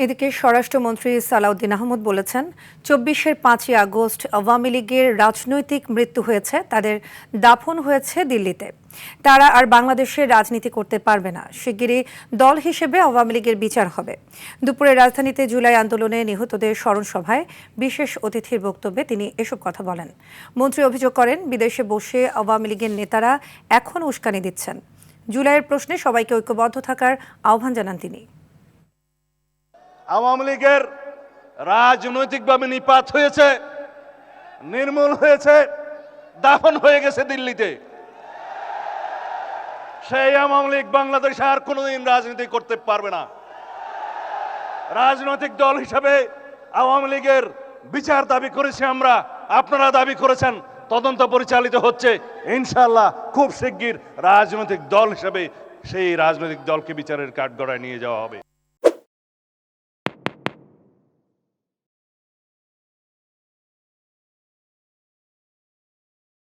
এদিকে স্বরাষ্ট্রমন্ত্রী সালাউদ্দিন আহমদ বলেছেন, ২৪-এর ৫ই আগস্ট আওয়ামী লীগের রাজনৈতিক মৃত্যু হয়েছে, তাদের দাফন হয়েছে দিল্লিতে। তারা আর বাংলাদেশে রাজনীতি করতে পারবে না। শিগগিরই দল হিসেবে আওয়ামী লীগের বিচার হবে। দুপুরে রাজধানীতে জুলাই আন্দোলনে নিহতদের স্মরণ সভায় বিশেষ অতিথির বক্তব্যে তিনি এসব কথা বলেন। মন্ত্রী অভিযোগ করেন, বিদেশে বসে আওয়ামী লীগের নেতারা এখন উস্কানি দিচ্ছেন। জুলাইয়ের প্রশ্নে সবাইকে ঐক্যবদ্ধ থাকার আহ্বান জানান তিনি। আওয়ামী লীগের রাজনৈতিকভাবে নিপাত হয়েছে, নির্মূল হয়েছে, দাফন হয়ে গেছে দিল্লিতে। সেই আওয়ামী লীগ বাংলাদেশে আর কোনোদিন রাজনীতি করতে পারবে না। রাজনৈতিক দল হিসেবে আওয়ামী লীগের বিচার দাবি করেছি আমরা, আপনারা দাবি করেছেন, তদন্ত পরিচালিত হচ্ছে। ইনশাআল্লাহ খুব শিগগির রাজনৈতিক দল হিসেবে সেই রাজনৈতিক দলকে বিচারের কাঠগড়ায় নিয়ে যাওয়া হবে।